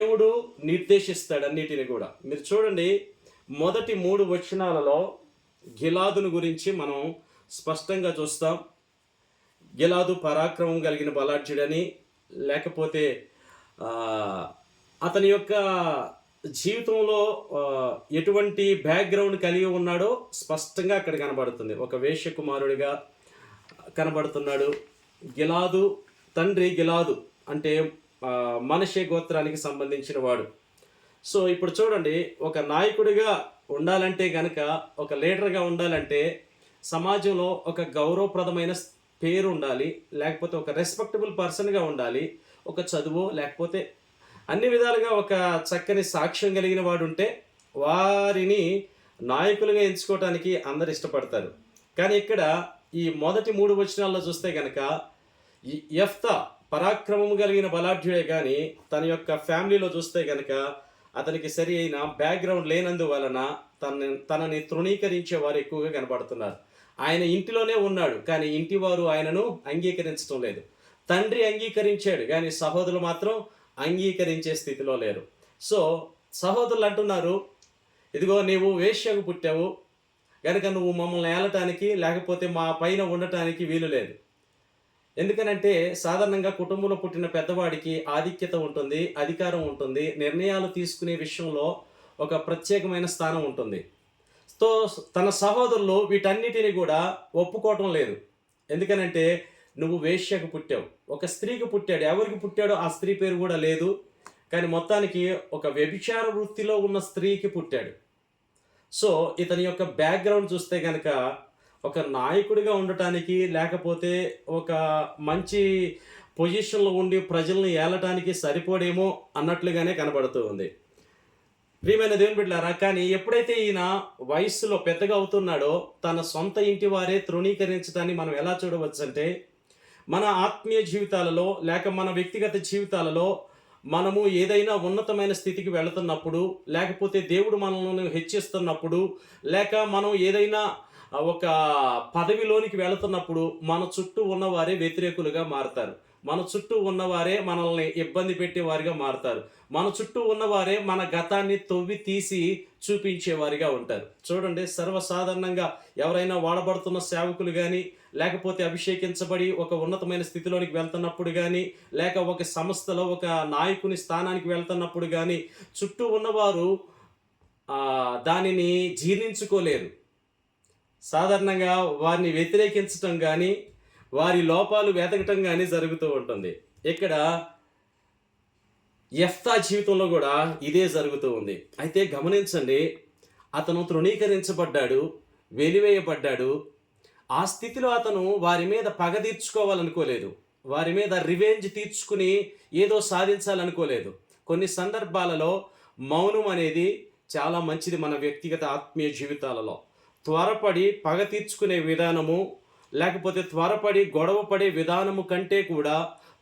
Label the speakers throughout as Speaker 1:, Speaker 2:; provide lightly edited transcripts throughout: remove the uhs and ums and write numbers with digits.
Speaker 1: దేవుడు నిర్దేశిస్తాడు అన్నిటిని కూడా. మీరు చూడండి, మొదటి 3 వచనాలలో గిలాదును గురించి మనం స్పష్టంగా చూస్తాం. గిలాదు పరాక్రమం కలిగిన బలాఢ్యుడని, లేకపోతే అతని యొక్క జీవితంలో ఎటువంటి బ్యాక్గ్రౌండ్ కలిగి ఉన్నాడో స్పష్టంగా అక్కడ కనబడుతుంది. ఒక వేశ్య కుమారుడిగా కనబడుతున్నాడు. గిలాదు తండ్రి గిలాదు అంటే మనషే గోత్రానికి సంబంధించిన వాడు. సో ఇప్పుడు చూడండి, ఒక నాయకుడిగా ఉండాలంటే కనుక, ఒక లీడర్గా ఉండాలంటే సమాజంలో ఒక గౌరవప్రదమైన పేరు ఉండాలి, లేకపోతే ఒక రెస్పెక్టబుల్ పర్సన్గా ఉండాలి, ఒక చదువు లేకపోతే అన్ని విధాలుగా ఒక చక్కని సాక్ష్యం కలిగిన వాడు ఉంటే వారిని నాయకులుగా ఎంచుకోవటానికి అందరు ఇష్టపడతారు. కానీ ఇక్కడ ఈ మొదటి 3 వచనాల్లో చూస్తే కనుక యెఫ్తా పరాక్రమం కలిగిన బలాఢ్యుడే, కానీ తన యొక్క ఫ్యామిలీలో చూస్తే కనుక అతనికి సరి అయిన బ్యాక్గ్రౌండ్ లేనందువలన తనని తృణీకరించే వారు ఎక్కువగా కనబడుతున్నారు. ఆయన ఇంటిలోనే ఉన్నాడు, కానీ ఇంటి వారు ఆయనను అంగీకరించడం లేదు. తండ్రి అంగీకరించాడు, కానీ సహోదరులు మాత్రం అంగీకరించే స్థితిలో లేరు. సో సహోదరులు అంటున్నారు, ఇదిగో నీవు వేశ్యకు పుట్టావు కనుక నువ్వు మమ్మల్ని ఏలటానికి లేకపోతే మా పైన ఉండటానికి వీలు లేదు. ఎందుకనంటే సాధారణంగా కుటుంబంలో పుట్టిన పెద్దవాడికి ఆధిక్యత ఉంటుంది, అధికారం ఉంటుంది, నిర్ణయాలు తీసుకునే విషయంలో ఒక ప్రత్యేకమైన స్థానం ఉంటుంది. సో తన సహోదరులు వీటన్నిటిని కూడా ఒప్పుకోవటం లేదు. ఎందుకనంటే నువ్వు వేశ్యకు పుట్టావు, ఒక స్త్రీకి పుట్టాడు, ఎవరికి పుట్టాడో ఆ స్త్రీ పేరు కూడా లేదు, కానీ మొత్తానికి ఒక వ్యభిచార వృత్తిలో ఉన్న స్త్రీకి పుట్టాడు. సో ఇతని యొక్క బ్యాక్గ్రౌండ్ చూస్తే కనుక ఒక నాయకుడిగా ఉండటానికి లేకపోతే ఒక మంచి పొజిషన్లో ఉండి ప్రజల్ని ఏలటానికి సరిపోడేమో అన్నట్లుగానే కనబడుతూ ఉంది. ప్రియమైన దేవుని బిడ్డలారా, కానీ ఎప్పుడైతే ఈయన వయస్సులో పెద్దగా అవుతున్నాడో తన సొంత ఇంటి వారే తృణీకరించడాన్ని మనం ఎలా చూడవచ్చు అంటే, మన ఆత్మీయ జీవితాలలో లేక మన వ్యక్తిగత జీవితాలలో మనము ఏదైనా ఉన్నతమైన స్థితికి వెళుతున్నప్పుడు, లేకపోతే దేవుడు మనల్ని హెచ్చిస్తున్నప్పుడు, లేక మనం ఏదైనా ఒక పదవిలోనికి వెళుతున్నప్పుడు మన చుట్టూ ఉన్నవారే వ్యతిరేకులుగా మారుతారు. మన చుట్టూ ఉన్నవారే మనల్ని ఇబ్బంది పెట్టేవారిగా మారుతారు. మన చుట్టూ ఉన్నవారే మన గతాన్ని తవ్వి తీసి చూపించేవారిగా ఉంటారు. చూడండి, సర్వసాధారణంగా ఎవరైనా వాడబడుతున్న సేవకులు కానీ, లేకపోతే అభిషేకించబడి ఒక ఉన్నతమైన స్థితిలోనికి వెళ్తున్నప్పుడు కానీ, లేక ఒక సంస్థలో ఒక నాయకుని స్థానానికి వెళ్తున్నప్పుడు కానీ చుట్టూ ఉన్నవారు దానిని జీర్ణించుకోలేరు. సాధారణంగా వారిని వ్యతిరేకించటం కానీ, వారి లోపాలు వెతకటం కానీ జరుగుతూ ఉంటుంది. ఇక్కడ యెఫ్తా జీవితంలో కూడా ఇదే జరుగుతూ ఉంది. అయితే గమనించండి, అతను తృణీకరించబడ్డాడు, వెలివేయబడ్డాడు. ఆ స్థితిలో అతను వారి మీద పగ తీర్చుకోవాలనుకోలేదు, వారి మీద రివెంజ్ తీర్చుకుని ఏదో సాధించాలనుకోలేదు. కొన్ని సందర్భాలలో మౌనం అనేది చాలా మంచిది. మన వ్యక్తిగత ఆత్మీయ జీవితాలలో త్వరపడి పగ తీర్చుకునే విధానము, లేకపోతే త్వరపడి గొడవ పడే విధానము కంటే కూడా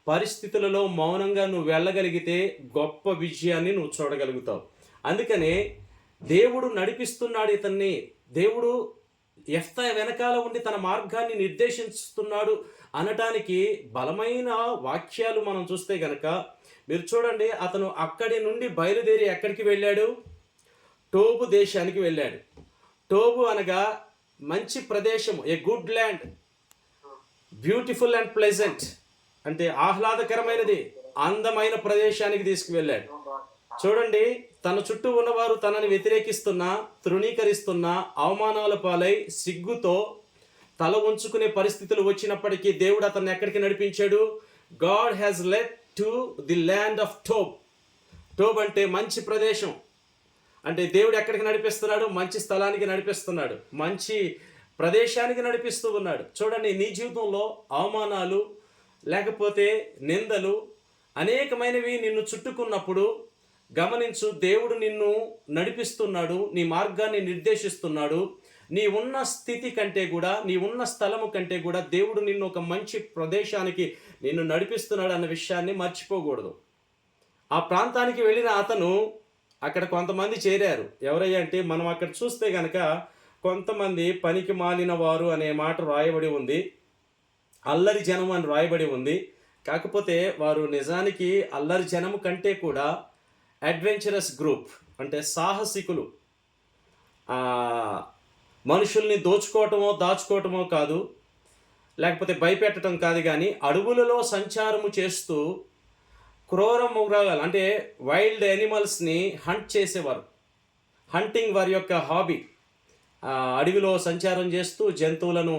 Speaker 1: పరిస్థితులలో మౌనంగా నువ్వు వెళ్ళగలిగితే గొప్ప విజయాన్ని నువ్వు చూడగలుగుతావు. అందుకనే దేవుడు నడిపిస్తున్నాడు ఇతన్ని. దేవుడు యెఫ్తా వెనకాల ఉండి తన మార్గాన్ని నిర్దేశిస్తున్నాడు అనటానికి బలమైన వాక్యాలు మనం చూస్తే గనక మీరు చూడండి, అతను అక్కడి నుండి బయలుదేరి ఎక్కడికి వెళ్ళాడు? టోబు దేశానికి వెళ్ళాడు. టోబు అనగా మంచి ప్రదేశం, a good land, beautiful and pleasant, అంటే ఆహ్లాదకరమైనది, అందమైన ప్రదేశానికి తీసుకువెళ్ళాడు. చూడండి, తన చుట్టూ ఉన్నవారు తనని వ్యతిరేకిస్తున్నా, తృణీకరిస్తున్నా, అవమానాల పాలై సిగ్గుతో తల ఉంచుకునే పరిస్థితులు వచ్చినప్పటికీ దేవుడు అతన్ని ఎక్కడికి నడిపించాడు? God has led to the land of Tob. Tob అంటే మంచి ప్రదేశం. అంటే దేవుడు ఎక్కడికి నడిపిస్తున్నాడు? మంచి స్థలానికి నడిపిస్తున్నాడు, మంచి ప్రదేశానికి నడిపిస్తూ ఉన్నాడు. చూడండి, నీ జీవితంలో అవమానాలు లేకపోతే నిందలు అనేకమైనవి నిన్ను చుట్టుకున్నప్పుడు గమనించు, దేవుడు నిన్ను నడిపిస్తున్నాడు, నీ మార్గాన్ని నిర్దేశిస్తున్నాడు. నీ ఉన్న స్థితి కంటే కూడా, నీ ఉన్న స్థలము కంటే కూడా దేవుడు నిన్ను ఒక మంచి ప్రదేశానికి నిన్ను నడిపిస్తున్నాడు అన్న విషయాన్ని మర్చిపోకూడదు. ఆ ప్రాంతానికి వెళ్ళిన అతను అక్కడ కొంతమంది చేరారు. ఎవరయ్యా అంటే, మనం అక్కడ చూస్తే కనుక కొంతమంది పనికి మాలిన వారు అనే మాట రాయబడి ఉంది, అల్లరి జనం అని రాయబడి ఉంది. కాకపోతే వారు నిజానికి అల్లరి జనము కంటే కూడా అడ్వెంచరస్ గ్రూప్, అంటే సాహసికులు. ఆ, మనుషుల్ని దోచుకోవటమో దాచుకోవటమో కాదు, లేకపోతే భయపెట్టడం కాదు, కానీ అడవులలో సంచారము చేస్తూ క్రూర మృగాలు అంటే వైల్డ్ యానిమల్స్ని హంట్ చేసేవారు. హంటింగ్ వారి యొక్క హాబీ. అడవిలో సంచారం చేస్తూ జంతువులను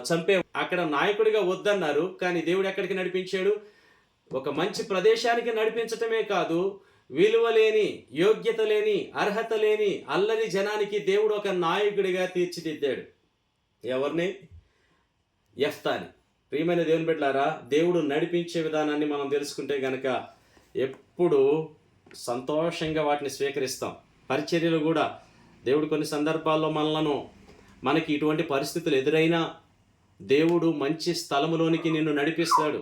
Speaker 1: చంపే. అక్కడ నాయకుడిగా వద్దన్నారు, కానీ దేవుడు ఎక్కడికి నడిపించాడు? ఒక మంచి ప్రదేశానికి నడిపించటమే కాదు, విలువ లేని, యోగ్యత లేని, అర్హత లేని అల్లరి జనానికి దేవుడు ఒక నాయకుడిగా తీర్చిదిద్దాడు. ఎవరిని? యెఫ్తాని. ప్రియమైన దేవుని బిడ్డలారా, దేవుడు నడిపించే విధానాన్ని మనం తెలుసుకుంటే గనక ఎప్పుడు సంతోషంగా వాటిని స్వీకరిస్తాం. పరిచర్యలు కూడా దేవుడు కొన్ని సందర్భాల్లో మనకి ఇటువంటి పరిస్థితులు ఎదురైనా దేవుడు మంచి స్థలములోనికి నిన్ను నడిపిస్తాడు.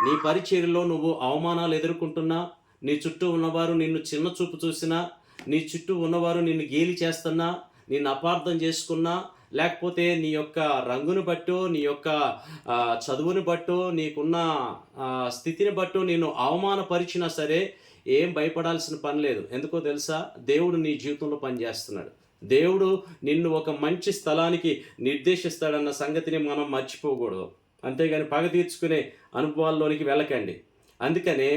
Speaker 1: నీ పరిచర్యలో నువ్వు అవమానాలు ఎదుర్కొంటున్నా, నీ చుట్టూ ఉన్నవారు నిన్ను చిన్న చూపు చూసినా, నీ చుట్టూ ఉన్నవారు నిన్ను గేలి చేస్తున్నా, నిన్ను అపార్థం చేసుకున్నా, లేకపోతే నీ యొక్క రంగును బట్టో, నీ యొక్క చదువుని బట్టో, నీకున్న స్థితిని బట్టో నిన్ను అవమానపరిచినా సరే ఏం భయపడాల్సిన పని లేదు. ఎందుకో తెలుసా? దేవుడు నీ జీవితంలో పనిచేస్తున్నాడు. దేవుడు నిన్ను ఒక మంచి స్థలానికి నిర్దేశిస్తాడన్న సంగతిని మనం మర్చిపోకూడదు. అంతేగాని పగ తీర్చుకునే అనుభవాల్లోనికి వెళ్ళకండి. అందుకనే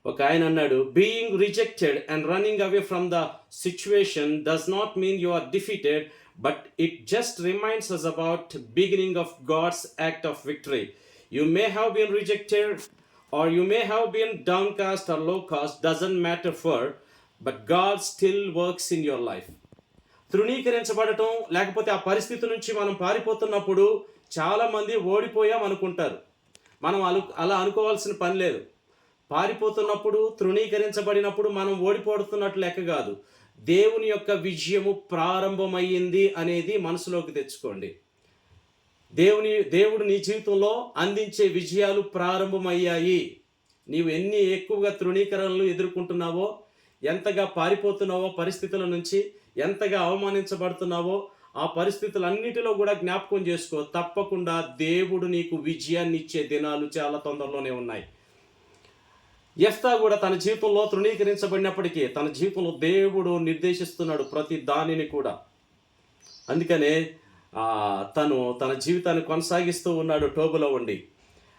Speaker 1: ఒక ఆయన అన్నాడు, being rejected and running away from the situation does not mean you are defeated, but it just reminds us about beginning of God's act of victory. You may have been rejected or you may have been downcast or low cost, doesn't matter for, but God still works in your life. తృణీకరించబడటం, లేకపోతే ఆ పరిస్థితి నుంచి మనం పారిపోతున్నప్పుడు చాలామంది ఓడిపోయాం అనుకుంటారు. మనం అలా అనుకోవాల్సిన పని లేదు. పారిపోతున్నప్పుడు, తృణీకరించబడినప్పుడు మనం ఓడిపోతున్నట్లు లెక్క కాదు. దేవుని యొక్క విజయము ప్రారంభమయ్యింది అనేది మనసులోకి తెచ్చుకోండి. దేవుడు నీ జీవితంలో అందించే విజయాలు ప్రారంభమయ్యాయి. నీవు ఎన్ని ఎక్కువగా తృణీకరణలు ఎదుర్కొంటున్నావో, ఎంతగా పారిపోతున్నావో పరిస్థితుల నుంచి, ఎంతగా అవమానించబడుతున్నావో ఆ పరిస్థితులన్నిటిలో కూడా జ్ఞాపకం చేసుకో. తప్పకుండా దేవుడు నీకు విజయాన్ని ఇచ్చే దినాలు చాలా తొందరలోనే ఉన్నాయి. యెఫ్తా కూడా తన జీవితంలో తృణీకరించబడినప్పటికీ తన జీవితంలో దేవుడు నిర్దేశిస్తున్నాడు ప్రతి దానిని కూడా. అందుకనే తను తన జీవితాన్ని కొనసాగిస్తూ ఉన్నాడు టోబులో ఉండి.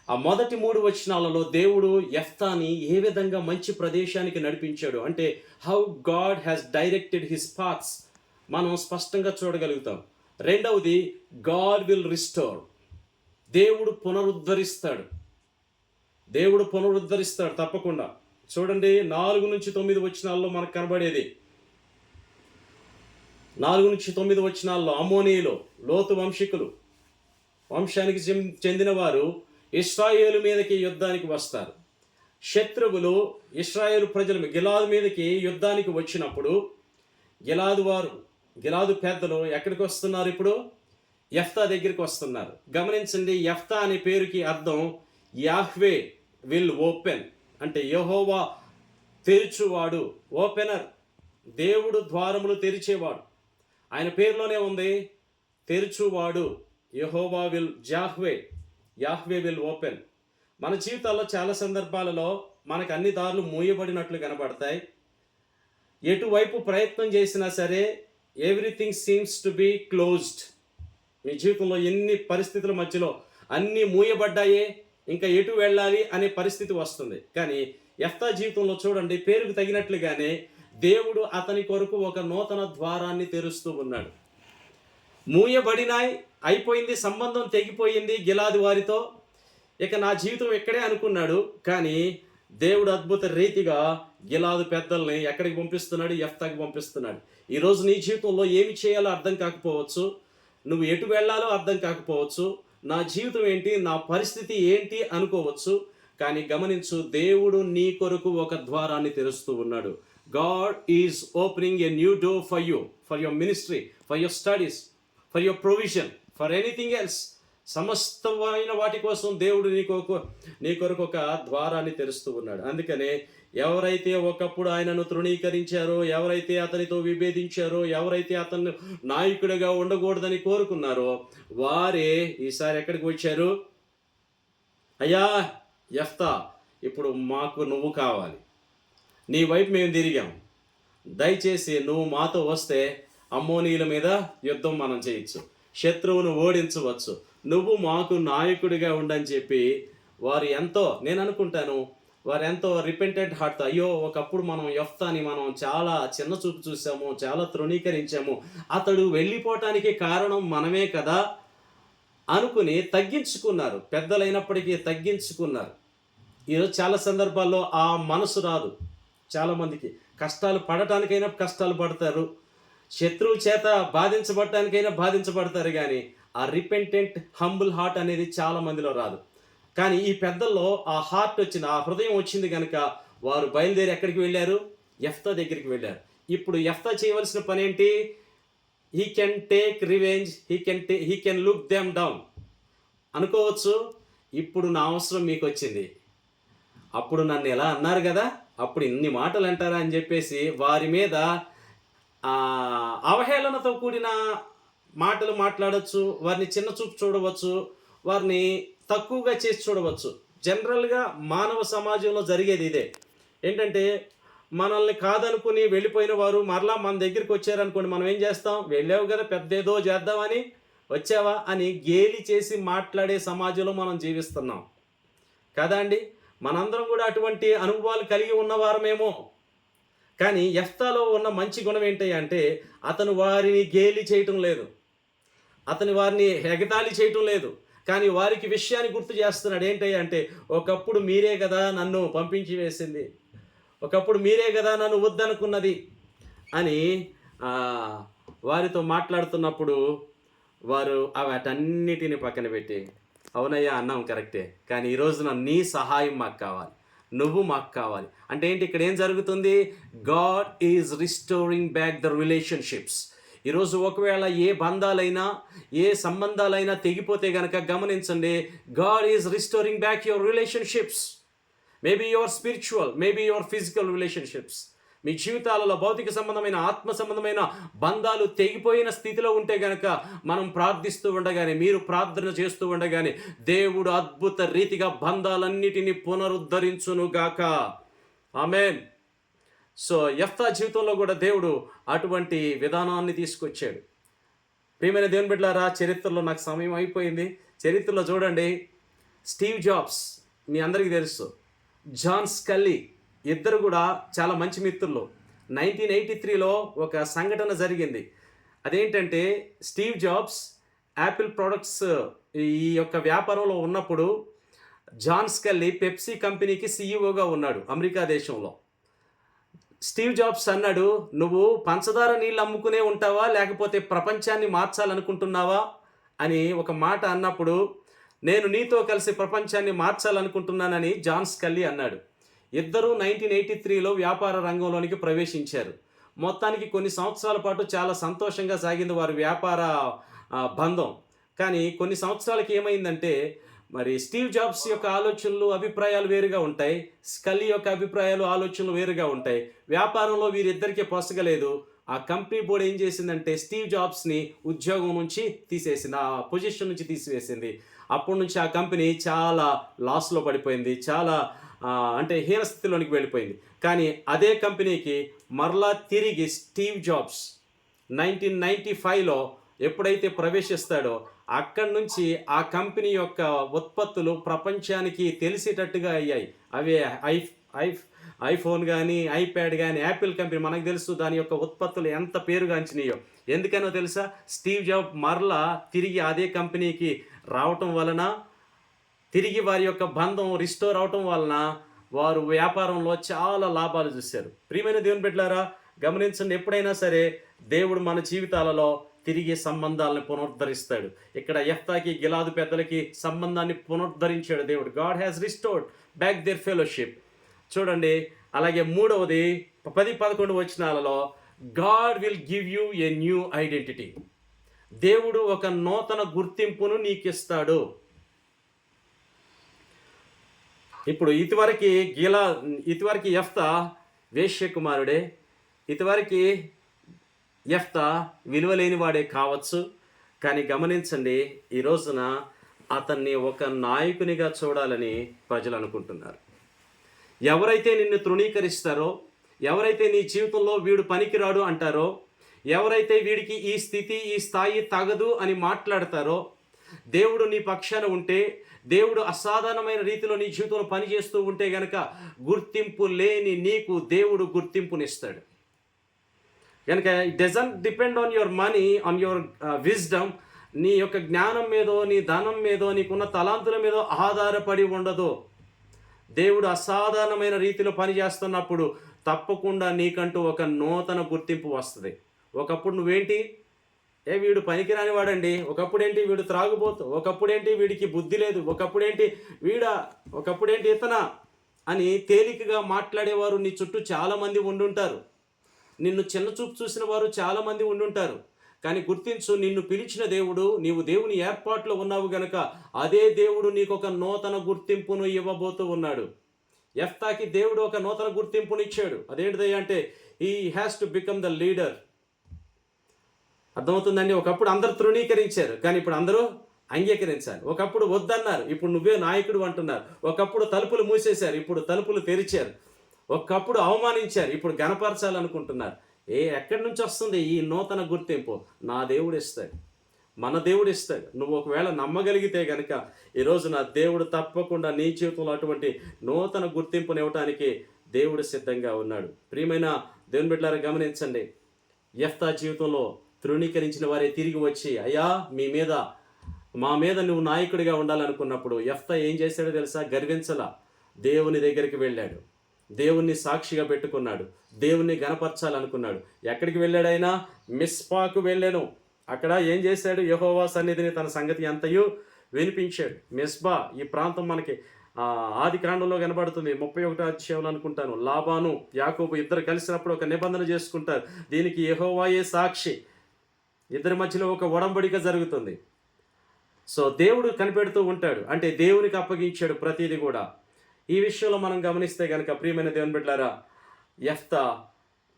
Speaker 1: ఆ మొదటి 3 వచనాలలో దేవుడు యెఫ్తాని ఏ విధంగా మంచి ప్రదేశానికి నడిపించాడు అంటే how God has directed his paths మనం స్పష్టంగా చూడగలుగుతాం. రెండవది, గాడ్ విల్ రిస్టోర్. దేవుడు పునరుద్ధరిస్తాడు. తప్పకుండా. చూడండి 4-9 వచనాల్లో మనకు కనబడేది. 4-9 వచనాల్లో అమ్మోనీయులు, లోతు వంశానికి చెందిన వారు ఇశ్రాయేలు మీదకి యుద్ధానికి వస్తారు. శత్రువులు ఇశ్రాయేలు ప్రజలు గిలాదు మీదకి యుద్ధానికి వచ్చినప్పుడు గిలాదు పెద్దలు ఎక్కడికి వస్తున్నారు? ఇప్పుడు యెఫ్తా దగ్గరికి వస్తున్నారు. గమనించండి, యెఫ్తా అనే పేరుకి అర్థం యాహ్వే విల్ ఓపెన్, అంటే యెహోవా తెరుచువాడు, ఓపెనర్. దేవుడు ద్వారములు తెరిచేవాడు. ఆయన పేరులోనే ఉంది తెరుచువాడు. యెహోవా విల్ యాహ్వే విల్ ఓపెన్. మన జీవితాల్లో చాలా సందర్భాలలో మనకు అన్ని దారులు మూయబడినట్లు కనబడతాయి. ఎటువైపు ప్రయత్నం చేసినా సరే everything seems to be closed. మీ జీవితంలో ఎన్ని పరిస్థితుల మధ్యలో అన్నీ మూయబడ్డాయే, ఇంకా ఎటు వెళ్ళాలి అనే పరిస్థితి వస్తుంది. కానీ యెఫ్తా జీవితంలో చూడండి, పేరుకు తగినట్లుగానే దేవుడు అతని కొరకు ఒక నూతన ద్వారాన్ని తెరుస్తూ ఉన్నాడు. మూయబడినాయి, అయిపోయింది, సంబంధం తెగిపోయింది గిలాదు వారితో, ఇక నా జీవితం ఎక్కడే అనుకున్నాడు. కానీ దేవుడు అద్భుత రీతిగా గిలాదు పెద్దల్ని ఎక్కడికి పంపిస్తున్నాడు? యెఫ్తాకి పంపిస్తున్నాడు. ఈరోజు నీ జీవితంలో ఏమి చేయాలో అర్థం కాకపోవచ్చు, నువ్వు ఎటు వెళ్ళాలో అర్థం కాకపోవచ్చు, నా జీవితం ఏంటి, నా పరిస్థితి ఏంటి అనుకోవచ్చు. కానీ గమనించు, దేవుడు నీ కొరకు ఒక ద్వారాన్ని తెరుస్తూ ఉన్నాడు. God is opening a new door for you, for your ministry, for your studies, for your provision, for anything else. సమస్తమైన వాటి కోసం దేవుడు నీ కొరకు ఒక ద్వారాన్ని తెరుస్తూ ఉన్నాడు. అందుకనే ఎవరైతే ఒకప్పుడు ఆయనను తృణీకరించారో, ఎవరైతే అతనితో విభేదించారో, ఎవరైతే అతన్ని నాయకుడిగా ఉండకూడదని కోరుకున్నారో వారే ఈసారి ఎక్కడికి వచ్చారు? అయ్యా యెఫ్తా, ఇప్పుడు మాకు నువ్వు కావాలి, నీ వైపు మేము తిరిగాం, దయచేసి నువ్వు మాతో వస్తే అమ్మోనీయుల మీద యుద్ధం మనం చేయొచ్చు, శత్రువును ఓడించవచ్చు, నువ్వు మాకు నాయకుడిగా ఉండని చెప్పి వారు ఎంతో, నేను అనుకుంటాను వారు ఎంతో రిపెంటెంట్ హార్ట్తో, అయ్యో ఒకప్పుడు మనం యెఫ్తాని మనం చాలా చిన్న చూపు చూసాము, చాలా తృణీకరించాము, అతడు వెళ్ళిపోవటానికి కారణం మనమే కదా అనుకుని తగ్గించుకున్నారు. పెద్దలైనప్పటికీ తగ్గించుకున్నారు. ఈరోజు చాలా సందర్భాల్లో ఆ మనసు రాదు చాలామందికి. కష్టాలు పడటానికైనా కష్టాలు పడతారు, శత్రువు చేత బాధించబడటానికైనా బాధించబడతారు, కానీ ఆ రిపెంటెంట్ హంబుల్ హార్ట్ అనేది చాలా మందిలో రాదు. కానీ ఈ పెద్దల్లో ఆ హార్ట్ వచ్చింది, ఆ హృదయం వచ్చింది కనుక వారు బయలుదేరి ఎక్కడికి వెళ్ళారు? యెఫ్తా దగ్గరికి వెళ్ళారు. ఇప్పుడు యెఫ్తా చేయవలసిన పని ఏంటి? He can take revenge, he can look them down అనుకోవచ్చు. ఇప్పుడు నా అవసరం మీకు వచ్చింది, అప్పుడు నన్ను ఎలా అన్నారు కదా, అప్పుడు ఇన్ని మాటలు అంటారా అని చెప్పేసి వారి మీద అవహేళనతో కూడిన మాటలు మాట్లాడవచ్చు, వారిని చిన్న చూపు చూడవచ్చు, వారిని తక్కువగా చేసి చూడవచ్చు. జనరల్గా మానవ సమాజంలో జరిగేది ఇదే. ఏంటంటే మనల్ని కాదనుకుని వెళ్ళిపోయిన వారు మరలా మన దగ్గరికి వచ్చారనుకోండి, మనం ఏం చేస్తాం? వెళ్ళావు కదా పెద్ద ఏదో చేద్దామని వచ్చావా అని గేలి చేసి మాట్లాడే సమాజంలో మనం జీవిస్తున్నాం కదా అండి. మనందరం కూడా అటువంటి అనుభవాలు కలిగి ఉన్నవారమేమో. కానీ యెఫ్తాలో ఉన్న మంచి గుణం ఏంటి అంటే అతను వారిని గేలి చేయటం లేదు, అతని వారిని ఎగతాళి చేయటం లేదు, కానీ వారికి విషయాన్ని గుర్తు చేస్తున్నాడు. ఏంటి అంటే ఒకప్పుడు మీరే కదా నన్ను పంపించి వేసింది, ఒకప్పుడు మీరే కదా నన్ను వద్దనుకున్నది అని వారితో మాట్లాడుతున్నప్పుడు వారు వాటన్నిటిని పక్కన పెట్టి అవునయ్యా అన్నాం కరెక్టే, కానీ ఈ రోజున నీ సహాయం మాకు కావాలి, నువ్వు మాకు కావాలి అంటే ఏంటి? ఇక్కడ ఏం జరుగుతుంది? God is restoring back the relationships. ఈరోజు ఒకవేళ ఏ బంధాలైనా ఏ సంబంధాలైనా తెగిపోతే కనుక గమనించండి, God is restoring back your relationships. Maybe your spiritual, maybe your physical relationships. మీ జీవితాలలో భౌతిక సంబంధమైన ఆత్మ సంబంధమైన బంధాలు తెగిపోయిన స్థితిలో ఉంటే కనుక మనం ప్రార్థిస్తూ ఉండగానే, మీరు ప్రార్థన చేస్తూ ఉండగానే దేవుడు అద్భుత రీతిగా బంధాలన్నిటినీ పునరుద్ధరించునుగాక. ఆమేన్. సో యెఫ్తా జీవితంలో కూడా దేవుడు అటువంటి విధానాన్ని తీసుకొచ్చాడు. ప్రియమైన దేవుని బిడ్డలారా, చరిత్రలో నాకు సమయం అయిపోయింది. చరిత్రలో చూడండి, స్టీవ్ జాబ్స్ మీ అందరికీ తెలుసు, జాన్ స్కల్లీ ఇద్దరు కూడా చాలా మంచి మిత్రులు. 1983లో ఒక సంఘటన జరిగింది. అదేంటంటే స్టీవ్ జాబ్స్ యాపిల్ ప్రొడక్ట్స్ ఈ యొక్క వ్యాపారంలో ఉన్నప్పుడు జాన్ స్కల్లీ పెప్సీ కంపెనీకి సీఈఓగా ఉన్నాడు అమెరికా దేశంలో. స్టీవ్ జాబ్స్ అన్నాడు, నువ్వు పంచదార నీళ్ళు అమ్ముకునే ఉంటావా లేకపోతే ప్రపంచాన్ని మార్చాలనుకుంటున్నావా అని ఒక మాట అన్నప్పుడు, నేను నీతో కలిసి ప్రపంచాన్ని మార్చాలనుకుంటున్నానని జాన్ స్కల్లీ అన్నాడు. ఇద్దరూ 1983లో వ్యాపార రంగంలోనికి ప్రవేశించారు. మొత్తానికి కొన్ని సంవత్సరాల పాటు చాలా సంతోషంగా సాగింది వారి వ్యాపార బంధం. కానీ కొన్ని సంవత్సరాలకి ఏమైందంటే, మరి స్టీవ్ జాబ్స్ యొక్క ఆలోచనలు అభిప్రాయాలు వేరుగా ఉంటాయి, స్కల్లీ యొక్క అభిప్రాయాలు ఆలోచనలు వేరుగా ఉంటాయి. వ్యాపారంలో వీరిద్దరికీ పొసగలేదు. ఆ కంపెనీ బోర్డు ఏం చేసిందంటే స్టీవ్ జాబ్స్ని ఉద్యోగం నుంచి తీసేసింది, ఆ పొజిషన్ నుంచి తీసివేసింది. అప్పటి నుంచి ఆ కంపెనీ చాలా లాస్లో పడిపోయింది, చాలా అంటే హీనస్థితిలోనికి వెళ్ళిపోయింది. కానీ అదే కంపెనీకి మరలా తిరిగి స్టీవ్ జాబ్స్ 1995లో ఎప్పుడైతే ప్రవేశిస్తాడో అక్కడి నుంచి ఆ కంపెనీ యొక్క ఉత్పత్తులు ప్రపంచానికి తెలిసేటట్టుగా అయ్యాయి. అవే ఐఫోన్ కానీ ఐప్యాడ్ కానీ యాపిల్ కంపెనీ మనకు తెలుసు దాని యొక్క ఉత్పత్తులు ఎంత పేరుగాంచినాయో. ఎందుకనో తెలుసా? స్టీవ్ జాబ్ మరలా తిరిగి అదే కంపెనీకి రావటం వలన, తిరిగి వారి యొక్క బంధం రిస్టోర్ అవటం వలన వారు వ్యాపారంలో చాలా లాభాలు చూశారు. ప్రియమైన దేవుని బిడ్డలారా, గమనించండి, ఎప్పుడైనా సరే దేవుడు మన జీవితాలలో తిరిగి సంబంధాలను పునరుద్ధరిస్తాడు. ఇక్కడ యెఫ్తాకి గిలాదు పెద్దలకి సంబంధాన్ని పునరుద్ధరించాడు దేవుడు. God has restored back their fellowship. చూడండి, అలాగే మూడవది 10-11 వచనాలలో God will give you a new identity. దేవుడు ఒక నూతన గుర్తింపును నీకు ఇస్తాడు. ఇప్పుడు ఇదివరకు యెఫ్తా వేశ్య కుమారుడే, ఇదివరకు యెఫ్తా విలువలేని వాడే కావచ్చు. కానీ గమనించండి, ఈ రోజున అతన్ని ఒక నాయకునిగా చూడాలని ప్రజలు అనుకుంటున్నారు. ఎవరైతే నిన్ను తృణీకరిస్తారో, ఎవరైతే నీ జీవితంలో వీడు పనికిరాడు అంటారో, ఎవరైతే వీడికి ఈ స్థితి ఈ స్థాయి తగదు అని మాట్లాడతారో, దేవుడు నీ పక్షాన ఉంటే, దేవుడు అసాధారణమైన రీతిలో నీ జీవితంలో పనిచేస్తూ ఉంటే గనక గుర్తింపు లేని నీకు దేవుడు గుర్తింపునిస్తాడు. కనుక it doesn't depend on your money, on your wisdom. నీ యొక్క జ్ఞానం మీదో, నీ ధనం మీదో, నీకున్న తలాంతుల మీదో ఆధారపడి ఉండదు. దేవుడు అసాధారణమైన రీతిలో పనిచేస్తున్నప్పుడు తప్పకుండా నీకంటూ ఒక నూతన గుర్తింపు వస్తుంది. ఒకప్పుడు నువ్వేంటి, వీడు పనికిరాని వాడండి, ఒకప్పుడేంటి వీడు త్రాగుబోతు, ఒకప్పుడేంటి వీడికి బుద్ధి లేదు, ఒకప్పుడేంటి ఒకప్పుడేంటి ఇతనా అని తేలికగా మాట్లాడేవారు నీ చుట్టూ చాలామంది ఉండుంటారు. నిన్ను చిన్న చూపు చూసిన వారు చాలామంది ఉండుంటారు. కానీ గుర్తించు, నిన్ను పిలిచిన దేవుడు, నీవు దేవుని ఏర్పాట్లో ఉన్నావు గనక అదే దేవుడు నీకు ఒక నూతన గుర్తింపును ఇవ్వబోతూ ఉన్నాడు. యెఫ్తాకి దేవుడు ఒక నూతన గుర్తింపునిచ్చాడు. అదేంటిదయ్యా అంటే, he has to become the leader. అర్థమవుతుందండి? ఒకప్పుడు అందరూ తృణీకరించారు, కానీ ఇప్పుడు అందరూ అంగీకరించాలి. ఒకప్పుడు వద్దన్నారు, ఇప్పుడు నువ్వే నాయకుడు అంటున్నారు. ఒకప్పుడు తలుపులు మూసేశారు, ఇప్పుడు తలుపులు తెరిచారు. ఒకప్పుడు అవమానించారు, ఇప్పుడు గణపరచాలనుకుంటున్నారు. ఎక్కడి నుంచి వస్తుంది ఈ నూతన గుర్తింపు? నా దేవుడు ఇస్తాడు, మన దేవుడు ఇస్తాడు. నువ్వు ఒకవేళ నమ్మగలిగితే కనుక ఈరోజు నా దేవుడు తప్పకుండా నీ జీవితంలో అటువంటి నూతన గుర్తింపుని ఇవ్వటానికి దేవుడు సిద్ధంగా ఉన్నాడు. ప్రియమైన దేవుని బిడ్డలారా గమనించండి, యెఫ్తా జీవితంలో తృణీకరించిన వారే తిరిగి వచ్చి, అయ్యా మా మీద నువ్వు నాయకుడిగా ఉండాలనుకున్నప్పుడు యెఫ్తా ఏం చేశాడో తెలుసా? గర్వించలా, దేవుని దగ్గరికి వెళ్ళాడు, దేవుణ్ణి సాక్షిగా పెట్టుకున్నాడు, దేవుణ్ణి గణపరచాలనుకున్నాడు. ఎక్కడికి వెళ్ళాడైనా? మిస్పాకు వెళ్ళాను. అక్కడ ఏం చేశాడు? యెహోవా సన్నిధిని తన సంగతి అంతయు వినిపించాడు. మిస్బా ఈ ప్రాంతం మనకి ఆది కాండంలో కనబడుతుంది, 31వ అధ్యాయంలో అనుకుంటాను. లాబాను యాకోబు ఇద్దరు కలిసినప్పుడు ఒక నిబంధన చేసుకుంటారు. దీనికి యెహోవాయే సాక్షి. ఇద్దరి మధ్యలో ఒక ఒడంబడిక జరుగుతుంది. సో దేవుడు కనిపెడుతూ ఉంటాడు, అంటే దేవునికి అప్పగించాడు ప్రతిదీ కూడా. ఈ విషయంలో మనం గమనిస్తే కనుక ప్రియమైన దేవుని బిడ్డలారా, యెఫ్తా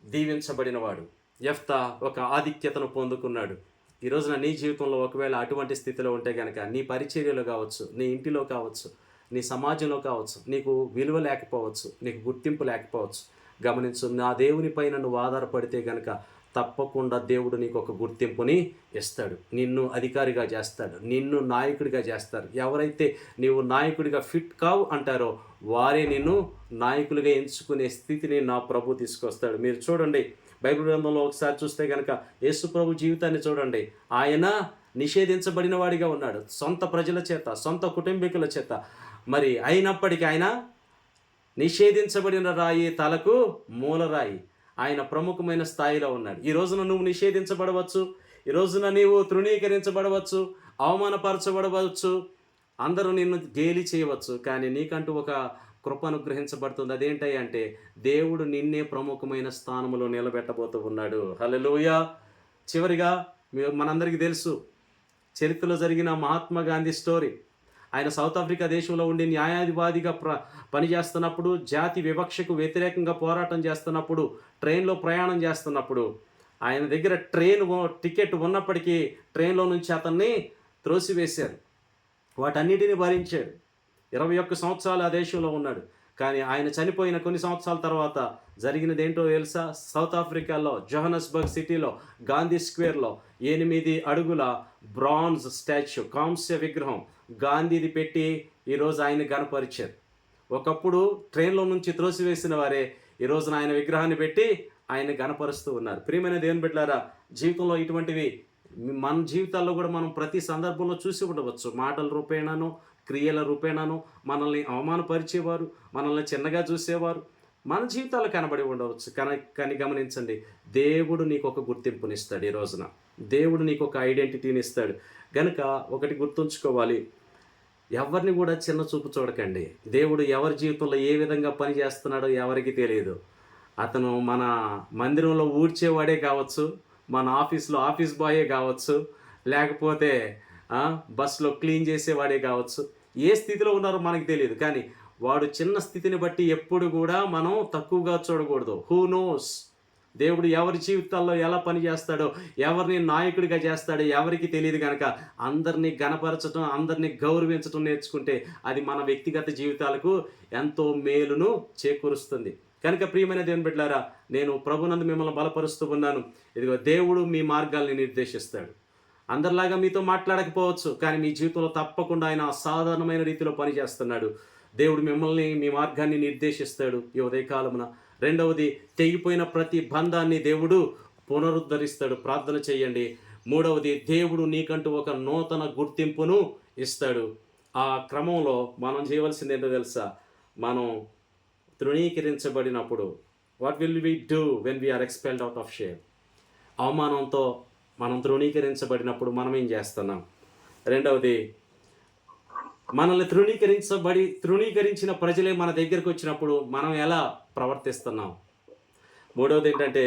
Speaker 1: దీవించబడినవాడు. యెఫ్తా ఒక ఆధిక్యతను పొందుకున్నాడు. ఈ రోజున నీ జీవితంలో ఒకవేళ అటువంటి స్థితిలో ఉంటే కనుక, నీ పరిచర్యలో కావచ్చు, నీ ఇంటిలో కావచ్చు, నీ సమాజంలో కావచ్చు, నీకు విలువ లేకపోవచ్చు, నీకు గుర్తింపు లేకపోవచ్చు. గమనించు, నా దేవుని పైన నువ్వు ఆధారపడితే కనుక తప్పకుండా దేవుడు నీకు ఒక గుర్తింపుని ఇస్తాడు. నిన్ను అధికారిగా చేస్తాడు, నిన్ను నాయకుడిగా చేస్తారు. ఎవరైతే నీవు నాయకుడిగా ఫిట్ కావు అంటారో వారే నిన్ను నాయకులుగా ఎంచుకునే స్థితిని నా ప్రభు తీసుకొస్తాడు. మీరు చూడండి, బైబిల్ గ్రంథంలో ఒకసారి చూస్తే కనుక యేసు ప్రభు జీవితాన్ని చూడండి. ఆయన నిషేధించబడిన వాడిగా ఉన్నాడు, సొంత ప్రజల చేత, సొంత కుటుంబీకుల చేత. మరి అయినప్పటికీ ఆయన నిషేధించబడిన రాయి తలకు మూలరాయి. ఆయన ప్రముఖమైన స్థాయిలో ఉన్నాడు. ఈ రోజున నువ్వు నిషేధించబడవచ్చు, ఈ రోజున నీవు తృణీకరించబడవచ్చు, అవమానపరచబడవచ్చు, అందరూ నిన్ను గేలి చేయవచ్చు. కానీ నీకంటూ ఒక కృప అనుగ్రహించబడుతుంది. అదేంటి అంటే, దేవుడు నిన్నే ప్రముఖమైన స్థానంలో నిలబెట్టబోతూ ఉన్నాడు. హల్లెలూయా. చివరిగా మనందరికీ తెలుసు, చరిత్రలో జరిగిన మహాత్మా గాంధీ స్టోరీ. ఆయన సౌత్ ఆఫ్రికా దేశంలో ఉండి న్యాయాధిపతిగా పనిచేస్తున్నప్పుడు, జాతి వివక్షకు వ్యతిరేకంగా పోరాటం చేస్తున్నప్పుడు, ట్రైన్లో ప్రయాణం చేస్తున్నప్పుడు, ఆయన దగ్గర టికెట్ ఉన్నప్పటికీ ట్రైన్లో నుంచి అతన్ని త్రోసివేశారు. వాటన్నిటిని భరించాడు. 21 సంవత్సరాలు ఆ దేశంలో ఉన్నాడు. కానీ ఆయన చనిపోయిన కొన్ని సంవత్సరాల తర్వాత జరిగినది ఏంటో తెలుసా? సౌత్ ఆఫ్రికాలో జోహన్నస్బర్గ్ సిటీలో గాంధీ స్క్వేర్లో 8 అడుగుల బ్రాంజ్ స్టాచ్యూ, కాంస్య విగ్రహం గాంధీది పెట్టి ఈరోజు ఆయన గణపరిచారు. ఒకప్పుడు ట్రైన్లో నుంచి త్రోసివేసిన వారే ఈరోజున ఆయన విగ్రహాన్ని పెట్టి ఆయన గణపరుస్తూ ఉన్నారు. ప్రియమైన దేవుని బిడ్డలారా, జీవితంలో ఇటువంటివి మన జీవితాల్లో కూడా మనం ప్రతి సందర్భంలో చూసి ఉండవచ్చు. మాటల రూపేణను, క్రియల రూపేణను మనల్ని అవమానపరిచేవారు, మనల్ని చిన్నగా చూసేవారు మన జీవితాల్లో కనబడి ఉండవచ్చు. కానీ గమనించండి, దేవుడు నీకు ఒక గుర్తింపునిస్తాడు. ఈ రోజున దేవుడు నీకు ఒక ఐడెంటిటీని ఇస్తాడు. గనుక ఒకటి గుర్తుంచుకోవాలి, ఎవరిని కూడా చిన్న చూపు చూడకండి. దేవుడు ఎవరి జీవితంలో ఏ విధంగా పని చేస్తున్నాడో ఎవరికి తెలియదు. అతను మన మందిరంలో ఊడ్చేవాడే కావచ్చు, మన ఆఫీస్లో ఆఫీస్ బాయే కావచ్చు, లేకపోతే బస్సులో క్లీన్ చేసేవాడే కావచ్చు. ఏ స్థితిలో ఉన్నారో మనకు తెలియదు. కానీ వాడు చిన్న స్థితిని బట్టి ఎప్పుడు కూడా మనం తక్కువగా చూడకూడదు. హూ నోస్, దేవుడు ఎవరి జీవితాల్లో ఎలా పని చేస్తాడో, ఎవరిని నాయకుడిగా చేస్తాడో ఎవరికి తెలియదు. కనుక అందరినీ గణపరచడం, అందరినీ గౌరవించడం నేర్చుకుంటే అది మన వ్యక్తిగత జీవితాలకు ఎంతో మేలును చేకూరుస్తుంది. కనుక ప్రియమైన దేవుని బిడ్డలారా, నేను ప్రభునందు మిమ్మల్ని బలపరుస్తూ ఉన్నాను. ఇదిగో దేవుడు మీ మార్గాల్ని నిర్దేశిస్తాడు. అందరిలాగా మీతో మాట్లాడకపోవచ్చు, కానీ మీ జీవితంలో తప్పకుండా ఆయన అసాధారణమైన రీతిలో పనిచేస్తున్నాడు. దేవుడు మిమ్మల్ని మీ మార్గాన్ని నిర్దేశిస్తాడు ఈ ఉదయకాలమున. రెండవది, తెగిపోయిన ప్రతి బంధాన్ని దేవుడు పునరుద్ధరిస్తాడు. ప్రార్థన చేయండి. మూడవది, దేవుడు నీకంటూ ఒక నూతన గుర్తింపును ఇస్తాడు. ఆ క్రమంలో మనం చేయవలసింది ఏంటో తెలుసా? మనం తృణీకరించబడినప్పుడు what will we do when we are expelled out of shame? అవమానంతో మనం తృణీకరించబడినప్పుడు మనం ఏం చేస్తున్నాం? రెండవది, మనల్ని తృణీకరించిన ప్రజలే మన దగ్గరకు వచ్చినప్పుడు మనం ఎలా ప్రవర్తిస్తున్నాం? మూడవది ఏంటంటే,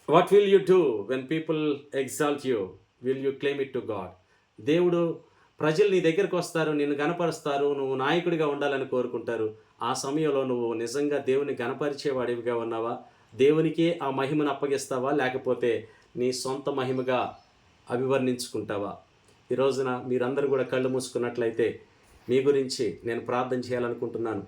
Speaker 1: what will you do when people exalt you? Will you claim it to God? దేవుడు, ప్రజలు నీ దగ్గరకు వస్తారు, నిన్ను గనపరుస్తారు, నువ్వు నాయకుడిగా ఉండాలని కోరుకుంటారు. ఆ సమయంలో నువ్వు నిజంగా దేవుని గనపరిచేవాడివిగా ఉన్నావా? దేవునికే ఆ మహిమను అప్పగిస్తావా? లేకపోతే నీ సొంత మహిమగా అభివర్ణించుకుంటావా? ఈ రోజున మీరందరూ కూడా కళ్ళు మూసుకున్నట్లయితే మీ గురించి నేను ప్రార్థన చేయాలనుకుంటున్నాను.